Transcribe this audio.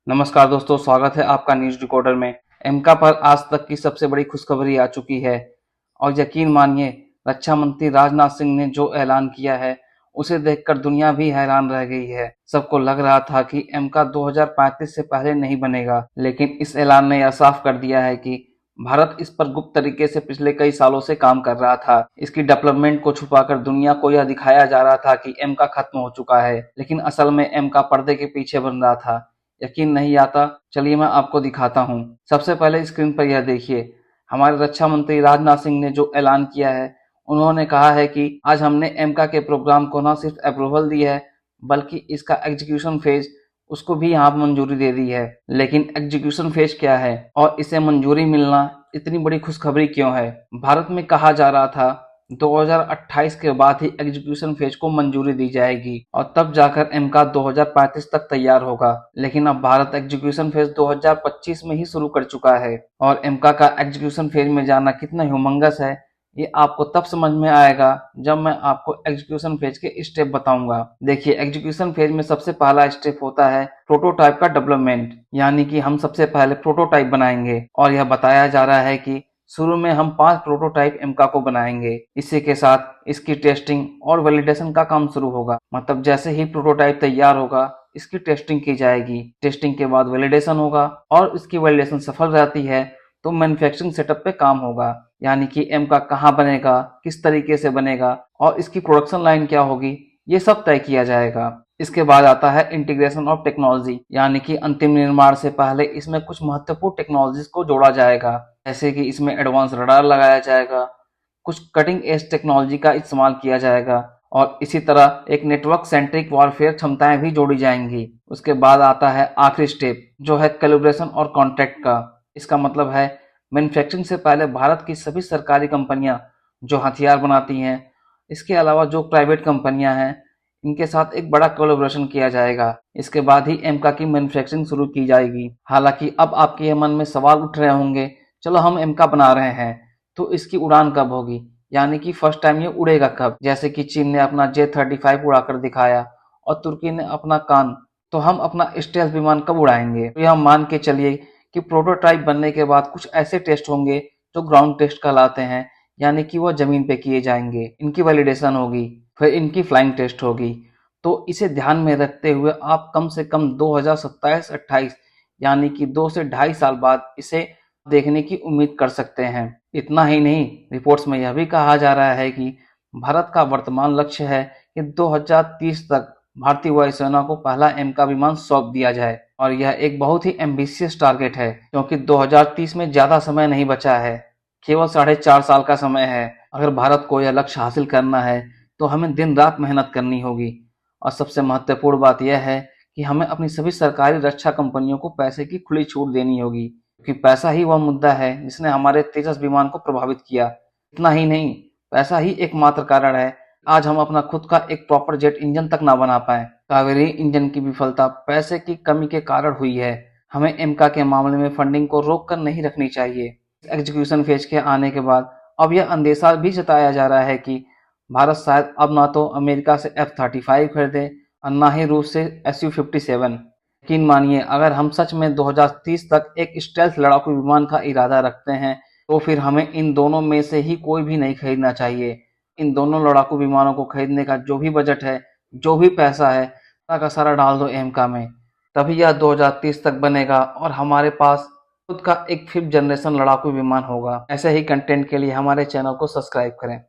नमस्कार दोस्तों, स्वागत है आपका न्यूज डिकोडर में। एमका पर आज तक की सबसे बड़ी खुशखबरी आ चुकी है और यकीन मानिए, रक्षा मंत्री राजनाथ सिंह ने जो ऐलान किया है उसे देखकर दुनिया भी हैरान रह गई है। सबको लग रहा था कि एमका 2035 से पहले नहीं बनेगा, लेकिन इस ऐलान ने यह साफ कर दिया है कि भारत इस पर गुप्त तरीके से पिछले कई सालों से काम कर रहा था। इसकी डेवलपमेंट को छुपाकर दुनिया को यह दिखाया जा रहा था कि एमका खत्म हो चुका है, लेकिन असल में एमका पर्दे के पीछे बन रहा था। यकीन नहीं आता? चलिए मैं आपको दिखाता हूँ। सबसे पहले स्क्रीन पर यह देखिए, हमारे रक्षा मंत्री राजनाथ सिंह ने जो ऐलान किया है। उन्होंने कहा है कि आज हमने एमका के प्रोग्राम को न सिर्फ अप्रूवल दी है, बल्कि इसका एग्जीक्यूशन फेज उसको भी यहाँ मंजूरी दे दी है। लेकिन एग्जीक्यूशन फेज क्या है और इसे मंजूरी मिलना इतनी बड़ी खुशखबरी क्यों है? भारत में कहा जा रहा था 2028 के बाद ही एग्जीक्यूशन फेज को मंजूरी दी जाएगी और तब जाकर एमका 2035 तक तैयार होगा। लेकिन अब भारत एग्जीक्यूशन फेज 2025 में ही शुरू कर चुका है और एमका का एग्जीक्यूशन फेज में जाना कितना ह्यूमंगस है, ये आपको तब समझ में आएगा जब मैं आपको एग्जीक्यूशन फेज के स्टेप बताऊंगा। देखिए, एग्जीक्यूशन फेज में सबसे पहला स्टेप होता है प्रोटोटाइप का डेवलपमेंट, यानी कि हम सबसे पहले प्रोटोटाइप बनाएंगे और यह बताया जा रहा है कि शुरू में हम 5 प्रोटोटाइप एमका को बनाएंगे। इसी के साथ इसकी टेस्टिंग और वैलिडेशन का काम शुरू होगा। मतलब जैसे ही प्रोटोटाइप तैयार होगा, इसकी टेस्टिंग की जाएगी। टेस्टिंग के बाद वैलिडेशन होगा और इसकी वैलिडेशन सफल रहती है तो मैन्युफैक्चरिंग सेटअप पे काम होगा, यानी कि एमका कहाँ बनेगा, किस तरीके से बनेगा और इसकी प्रोडक्शन लाइन क्या होगी, ये सब तय किया जाएगा। इसके बाद आता है इंटीग्रेशन ऑफ टेक्नोलॉजी, यानी कि अंतिम निर्माण से पहले इसमें कुछ महत्वपूर्ण टेक्नोलॉजीज को जोड़ा जाएगा। जैसे कि इसमें एडवांस रडार लगाया जाएगा, कुछ कटिंग एज टेक्नोलॉजी का इस्तेमाल किया जाएगा और इसी तरह एक नेटवर्क सेंट्रिक वॉरफेयर क्षमताएं भी जोड़ी जाएंगी। उसके बाद आता है आखिरी स्टेप, जो है कैलिब्रेशन और कॉन्ट्रैक्ट का। इसका मतलब है मैन्युफैक्चरिंग से पहले भारत की सभी सरकारी कंपनियां जो हथियार बनाती हैं, इसके अलावा जो प्राइवेट कंपनियां हैं, इनके साथ एक बड़ा कोलैबोरेशन किया जाएगा। इसके बाद ही एमका की मैन्युफैक्चरिंग शुरू की जाएगी। हालांकि अब आपके मन में सवाल उठ रहे होंगे, चलो हम एमका बना रहे हैं तो इसकी उड़ान कब होगी, यानी कि फर्स्ट टाइम ये उड़ेगा कब? जैसे कि चीन ने अपना J-35 उड़ाकर दिखाया और तुर्की ने अपना कान, तो हम अपना स्टेल्थ विमान कब उड़ाएंगे? तो यह मान के चलिए कि प्रोटोटाइप बनने के बाद कुछ ऐसे टेस्ट होंगे जो ग्राउंड टेस्ट कहलाते हैं, यानी कि वह जमीन पे किए जाएंगे। इनकी वैलिडेशन होगी, फिर इनकी फ्लाइंग टेस्ट होगी। तो इसे ध्यान में रखते हुए आप कम से कम 2027-28 यानी कि 2 से 2.5 साल बाद इसे देखने की उम्मीद कर सकते हैं। इतना ही नहीं, रिपोर्ट्स में यह भी कहा जा रहा है कि भारत का वर्तमान लक्ष्य है कि 2030 तक भारतीय वायुसेना को पहला एमका विमान सौंप दिया जाए और यह एक बहुत ही एम्बिशियस टारगेट है, क्योंकि 2030 में ज्यादा समय नहीं बचा है, केवल 4.5 साल का समय है। अगर भारत को यह लक्ष्य हासिल करना है तो हमें दिन रात मेहनत करनी होगी और सबसे महत्वपूर्ण बात यह है कि हमें अपनी सभी सरकारी रक्षा कंपनियों को पैसे की खुली छूट देनी होगी, क्योंकि पैसा ही वह मुद्दा है जिसने हमारे तेजस विमान को प्रभावित किया। इतना ही नहीं, पैसा ही एकमात्र कारण है आज हम अपना खुद का एक प्रॉपर जेट इंजन तक ना बना पाए। कावेरी इंजन की विफलता पैसे की कमी के कारण हुई है। हमें एमका के मामले में फंडिंग को रोक कर नहीं रखनी चाहिए। एग्जीक्यूशन फेज के आने के बाद अब यह अंदेशा भी जताया जा रहा है कि भारत शायद अब ना तो अमेरिका से F-35 खरीदे और ना ही रूस से Su-57। यकीन मानिए, अगर हम सच में 2030 तक एक स्टेल्थ लड़ाकू विमान का इरादा रखते हैं तो फिर हमें इन दोनों में से ही कोई भी नहीं खरीदना चाहिए। इन दोनों लड़ाकू विमानों को खरीदने का जो भी बजट है, जो भी पैसा है, सारा का सारा डाल दो एमका में, तभी यह 2030 तक बनेगा और हमारे पास खुद का एक 5th जनरेशन लड़ाकू विमान होगा। ऐसे ही कंटेंट के लिए हमारे चैनल को सब्सक्राइब करें।